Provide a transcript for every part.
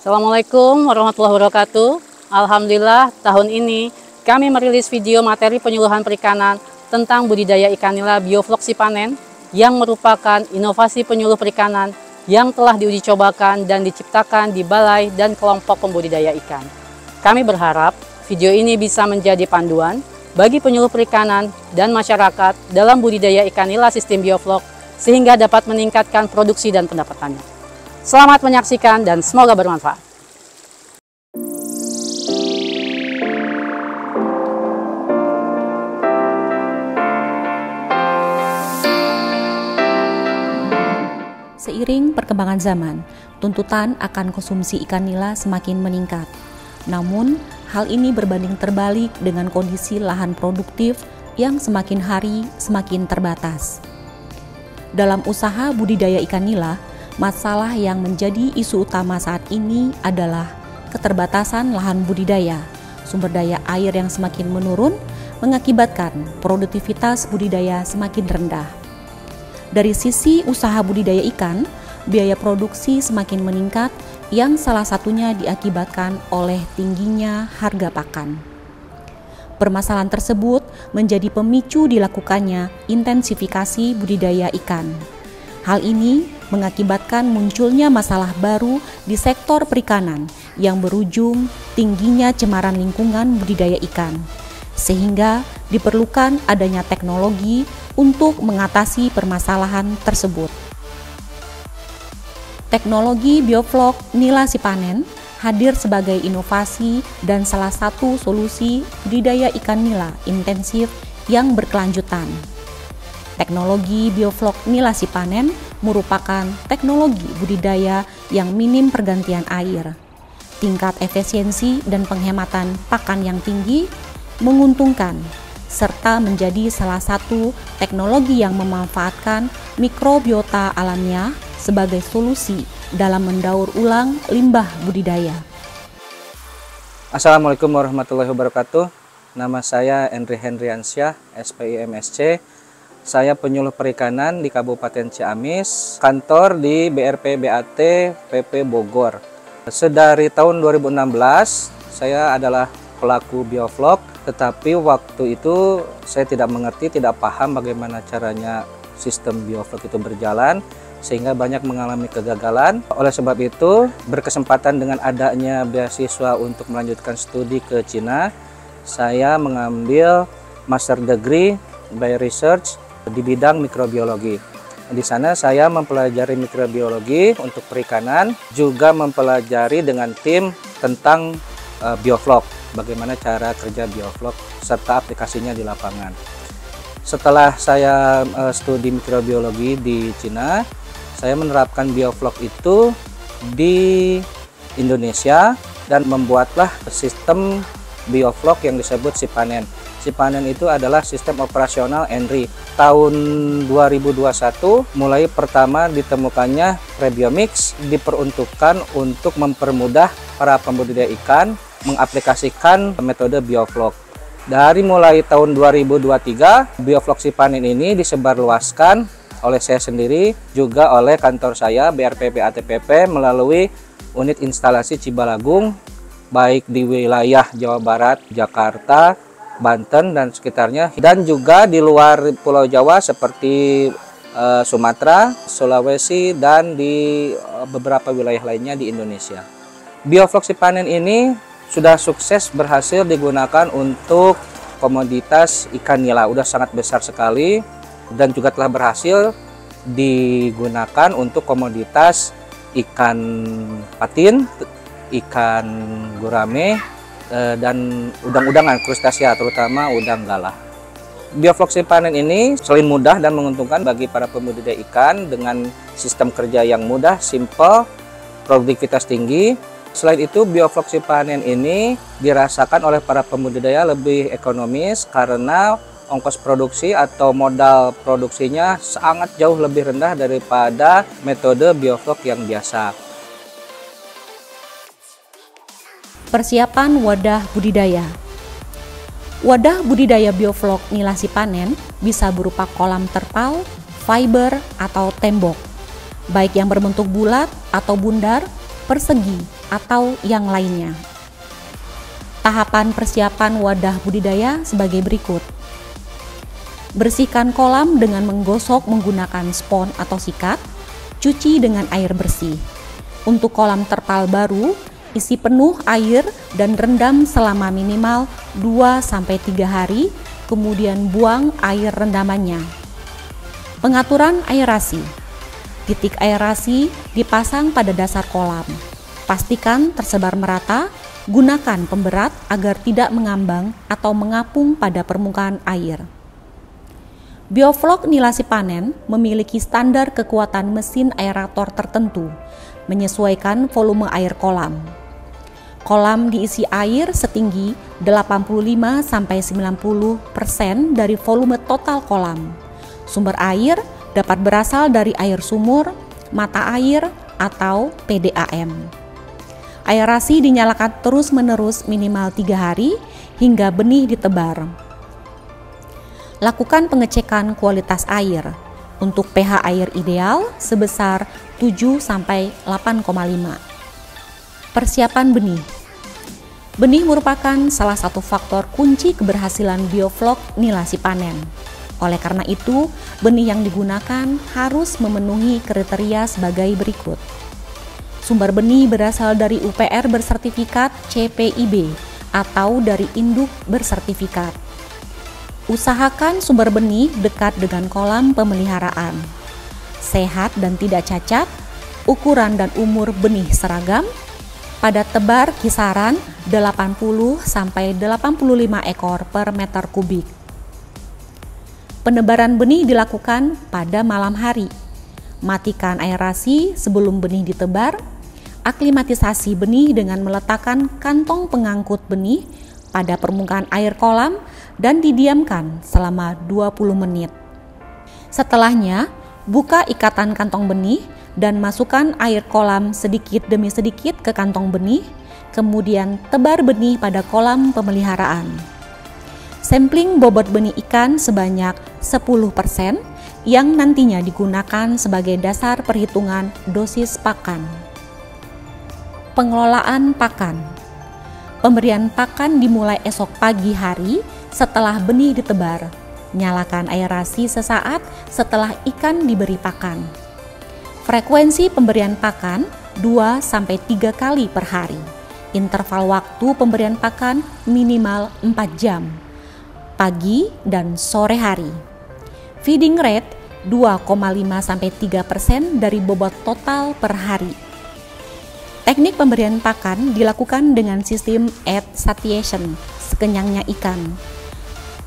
Assalamualaikum warahmatullahi wabarakatuh. Alhamdulillah tahun ini kami merilis video materi penyuluhan perikanan tentang budidaya ikan nila bioflok sipanen yang merupakan inovasi penyuluh perikanan yang telah diuji cobakan dan diciptakan di balai dan kelompok pembudidaya ikan. Kami berharap video ini bisa menjadi panduan bagi penyuluh perikanan dan masyarakat dalam budidaya ikan nila sistem bioflok sehingga dapat meningkatkan produksi dan pendapatannya. Selamat menyaksikan dan semoga bermanfaat. Seiring perkembangan zaman, tuntutan akan konsumsi ikan nila semakin meningkat. Namun, hal ini berbanding terbalik dengan kondisi lahan produktif yang semakin hari semakin terbatas. Dalam usaha budidaya ikan nila, masalah yang menjadi isu utama saat ini adalah keterbatasan lahan budidaya. Sumber daya air yang semakin menurun mengakibatkan produktivitas budidaya semakin rendah. Dari sisi usaha budidaya ikan, biaya produksi semakin meningkat yang salah satunya diakibatkan oleh tingginya harga pakan. Permasalahan tersebut menjadi pemicu dilakukannya intensifikasi budidaya ikan. Hal ini mengakibatkan munculnya masalah baru di sektor perikanan yang berujung tingginya cemaran lingkungan budidaya ikan, sehingga diperlukan adanya teknologi untuk mengatasi permasalahan tersebut. Teknologi bioflok nila sipanen hadir sebagai inovasi dan salah satu solusi budidaya ikan nila intensif yang berkelanjutan. Teknologi bioflok nila sipanen merupakan teknologi budidaya yang minim pergantian air. Tingkat efisiensi dan penghematan pakan yang tinggi menguntungkan, serta menjadi salah satu teknologi yang memanfaatkan mikrobiota alamiah sebagai solusi dalam mendaur ulang limbah budidaya. Assalamualaikum warahmatullahi wabarakatuh. Nama saya Henry Hendriansyah, SPI MSc. Saya penyuluh perikanan di Kabupaten Ciamis, kantor di BRP BAT PP Bogor. Sedari tahun 2016, saya adalah pelaku bioflok, tetapi waktu itu saya tidak mengerti, tidak paham bagaimana caranya sistem bioflok itu berjalan, sehingga banyak mengalami kegagalan. Oleh sebab itu, berkesempatan dengan adanya beasiswa untuk melanjutkan studi ke Cina, saya mengambil Master Degree by Research di bidang mikrobiologi. Di sana saya mempelajari mikrobiologi untuk perikanan, juga mempelajari dengan tim tentang bioflok, bagaimana cara kerja bioflok serta aplikasinya di lapangan. Setelah saya studi mikrobiologi di Cina, saya menerapkan bioflok itu di Indonesia dan membuatlah sistem bioflok yang disebut sipanen. Sipanen itu adalah sistem operasional ENRI. Tahun 2021 mulai pertama ditemukannya Prebiomix, diperuntukkan untuk mempermudah para pembudidaya ikan mengaplikasikan metode bioflok. Dari mulai tahun 2023, bioflok sipanen ini disebarluaskan oleh saya sendiri, juga oleh kantor saya BRP BATPP melalui unit instalasi Cibalagung, baik di wilayah Jawa Barat, Jakarta, Banten dan sekitarnya, dan juga di luar Pulau Jawa seperti Sumatera, Sulawesi, dan di beberapa wilayah lainnya di Indonesia. Bioflok sipanen ini sudah sukses berhasil digunakan untuk komoditas ikan nila, udah sangat besar sekali, dan juga telah berhasil digunakan untuk komoditas ikan patin, ikan gurame, dan udang-udangan krustasia, terutama udang galah. Bioflok sipanen ini selain mudah dan menguntungkan bagi para pembudidaya ikan dengan sistem kerja yang mudah, simple, produktivitas tinggi. Selain itu, bioflok sipanen ini dirasakan oleh para pembudidaya lebih ekonomis karena ongkos produksi atau modal produksinya sangat jauh lebih rendah daripada metode bioflok yang biasa. Persiapan wadah budidaya. Wadah budidaya bioflok nila sipanen bisa berupa kolam terpal, fiber, atau tembok, baik yang berbentuk bulat atau bundar, persegi, atau yang lainnya. Tahapan persiapan wadah budidaya sebagai berikut. Bersihkan kolam dengan menggosok menggunakan spons atau sikat, cuci dengan air bersih. Untuk kolam terpal baru, isi penuh air dan rendam selama minimal 2-3 hari, kemudian buang air rendamannya. Pengaturan aerasi. Titik aerasi dipasang pada dasar kolam. Pastikan tersebar merata. Gunakan pemberat agar tidak mengambang atau mengapung pada permukaan air. Bioflok nilasi panen memiliki standar kekuatan mesin aerator tertentu, menyesuaikan volume air kolam. Kolam diisi air setinggi 85-90% dari volume total kolam. Sumber air dapat berasal dari air sumur, mata air, atau PDAM. Aerasi dinyalakan terus-menerus minimal 3 hari hingga benih ditebar. Lakukan pengecekan kualitas air untuk pH air ideal sebesar 7-8,5. Persiapan benih. Benih merupakan salah satu faktor kunci keberhasilan bioflok nilasi panen. Oleh karena itu, benih yang digunakan harus memenuhi kriteria sebagai berikut. Sumber benih berasal dari UPR bersertifikat CPIB atau dari induk bersertifikat. Usahakan sumber benih dekat dengan kolam pemeliharaan. Sehat dan tidak cacat, ukuran dan umur benih seragam, pada tebar kisaran 80-85 ekor per meter kubik. Penebaran benih dilakukan pada malam hari. Matikan aerasi sebelum benih ditebar. Aklimatisasi benih dengan meletakkan kantong pengangkut benih pada permukaan air kolam dan didiamkan selama 20 menit. Setelahnya, buka ikatan kantong benih dan masukkan air kolam sedikit demi sedikit ke kantong benih, kemudian tebar benih pada kolam pemeliharaan. Sampling bobot benih ikan sebanyak 10% yang nantinya digunakan sebagai dasar perhitungan dosis pakan. Pengelolaan pakan. Pemberian pakan dimulai esok pagi hari setelah benih ditebar. Nyalakan aerasi sesaat setelah ikan diberi pakan. Frekuensi pemberian pakan 2-3 kali per hari. Interval waktu pemberian pakan minimal 4 jam. Pagi dan sore hari. Feeding rate 2,5-3% dari bobot total per hari. Teknik pemberian pakan dilakukan dengan sistem at satiation, sekenyangnya ikan.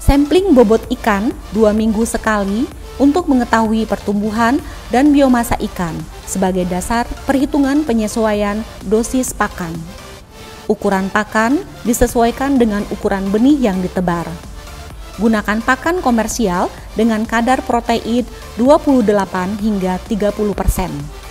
Sampling bobot ikan 2 minggu sekali untuk mengetahui pertumbuhan dan biomasa ikan sebagai dasar perhitungan penyesuaian dosis pakan. Ukuran pakan disesuaikan dengan ukuran benih yang ditebar. Gunakan pakan komersial dengan kadar protein 28 hingga 30%.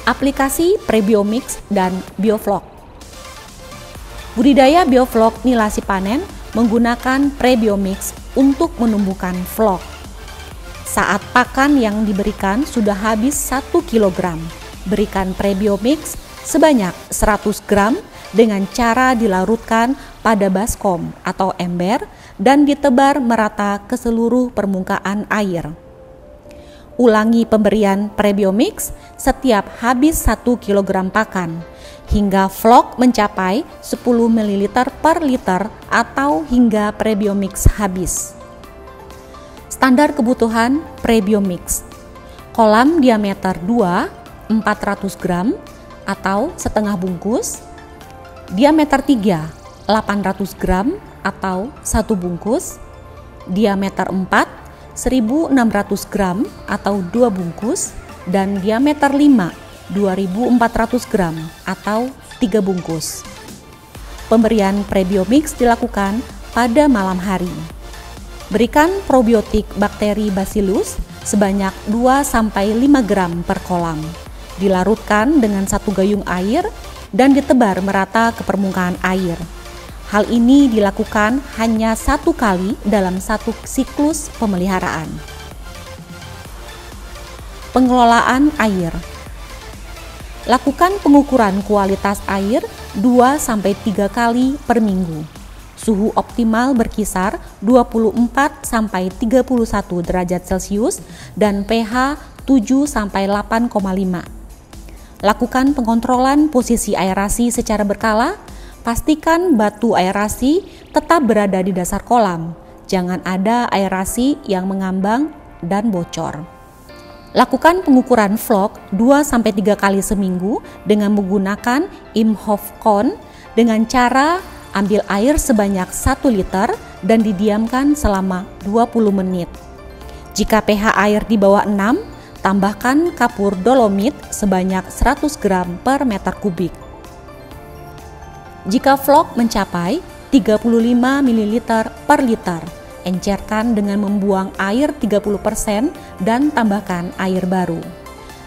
Aplikasi Prebiomix dan Bioflok. Budidaya bioflok nilasi panen menggunakan Prebiomix untuk menumbuhkan flok. Saat pakan yang diberikan sudah habis 1 kg, berikan Prebiomix sebanyak 100 gram dengan cara dilarutkan pada baskom atau ember dan ditebar merata ke seluruh permukaan air. Ulangi pemberian Prebiomix setiap habis 1 kg pakan hingga flok mencapai 10 ml per liter atau hingga Prebiomix habis. Standar kebutuhan Prebiomix. Kolam diameter 2, 400 gram atau setengah bungkus. Diameter 3, 800 gram atau 1 bungkus. Diameter 4, 1.600 gram atau 2 bungkus, dan diameter 5, 2.400 gram atau 3 bungkus. Pemberian Prebiomix dilakukan pada malam hari. Berikan probiotik bakteri Bacillus sebanyak 2-5 gram per kolam. Dilarutkan dengan 1 gayung air dan ditebar merata ke permukaan air. Hal ini dilakukan hanya 1 kali dalam 1 siklus pemeliharaan. Pengelolaan air. Lakukan pengukuran kualitas air 2-3 kali per minggu. Suhu optimal berkisar 24-31 derajat Celcius dan pH 7-8,5. Lakukan pengontrolan posisi aerasi secara berkala. Pastikan batu aerasi tetap berada di dasar kolam. Jangan ada aerasi yang mengambang dan bocor. Lakukan pengukuran vlog 2-3 kali seminggu dengan menggunakan Imhoff-Kon dengan cara ambil air sebanyak 1 liter dan didiamkan selama 20 menit. Jika pH air di bawah 6, tambahkan kapur dolomit sebanyak 100 gram per meter kubik. Jika vlog mencapai 35 ml per liter, encerkan dengan membuang air 30% dan tambahkan air baru.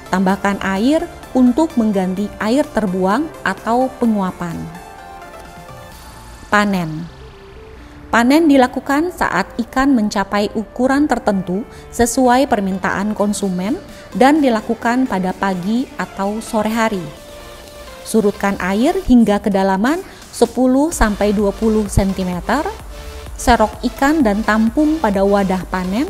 Tambahkan air untuk mengganti air terbuang atau penguapan. Panen. Panen dilakukan saat ikan mencapai ukuran tertentu sesuai permintaan konsumen dan dilakukan pada pagi atau sore hari. Surutkan air hingga kedalaman 10-20 cm. Serok ikan dan tampung pada wadah panen,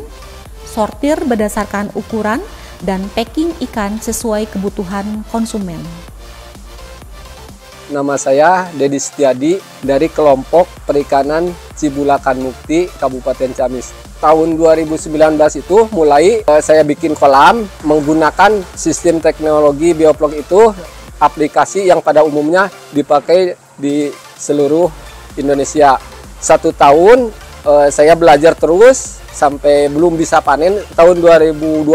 sortir berdasarkan ukuran, dan packing ikan sesuai kebutuhan konsumen. Nama saya Dedi Setiadi dari kelompok perikanan Cibulakan Mukti, Kabupaten Ciamis. Tahun 2019 itu mulai saya bikin kolam menggunakan sistem teknologi bioflok itu, aplikasi yang pada umumnya dipakai di seluruh Indonesia. 1 tahun saya belajar terus sampai belum bisa panen. Tahun 2020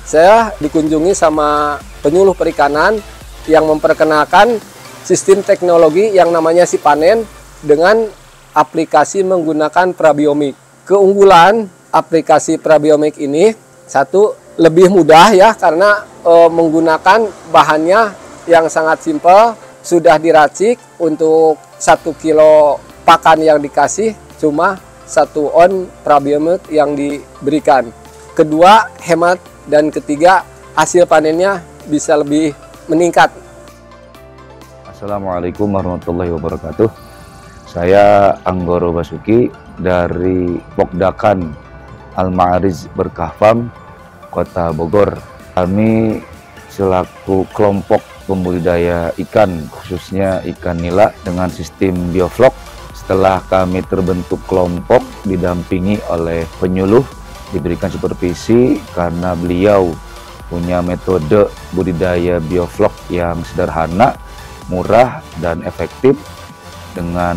saya dikunjungi sama penyuluh perikanan yang memperkenalkan sistem teknologi yang namanya Sipanen dengan aplikasi menggunakan prabiomik. Keunggulan aplikasi prabiomik ini, satu, lebih mudah ya karena menggunakan bahannya yang sangat simpel, sudah diracik. Untuk 1 kilo pakan yang dikasih cuma 1 on prabiomik yang diberikan. Kedua, hemat, dan ketiga, hasil panennya bisa lebih meningkat. Assalamualaikum warahmatullahi wabarakatuh. Saya Anggoro Basuki dari Pokdakan Al-Ma'ariz Berkah Farm, Kota Bogor. Kami selaku kelompok pembudidaya ikan, khususnya ikan nila dengan sistem bioflok. Setelah kami terbentuk kelompok didampingi oleh penyuluh, diberikan supervisi karena beliau punya metode budidaya bioflok yang sederhana, murah, dan efektif dengan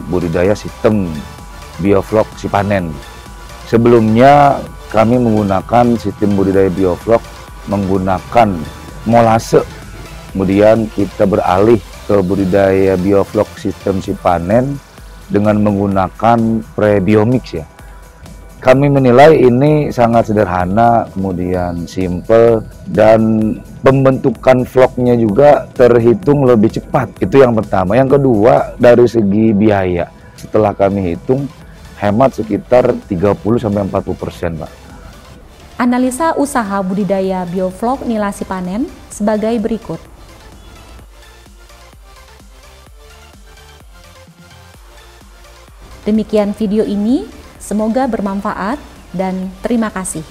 budidaya sistem bioflok Sipanen. Sebelumnya kami menggunakan sistem budidaya bioflok menggunakan molase, kemudian kita beralih ke budidaya bioflok sistem Sipanen dengan menggunakan prebiomix ya. Kami menilai ini sangat sederhana, kemudian simple, dan pembentukan vlognya juga terhitung lebih cepat. Itu yang pertama. Yang kedua, dari segi biaya, setelah kami hitung, hemat sekitar 30-40%, Pak. Analisa usaha budidaya bioflok nila Sipanen sebagai berikut. Demikian video ini, semoga bermanfaat dan terima kasih.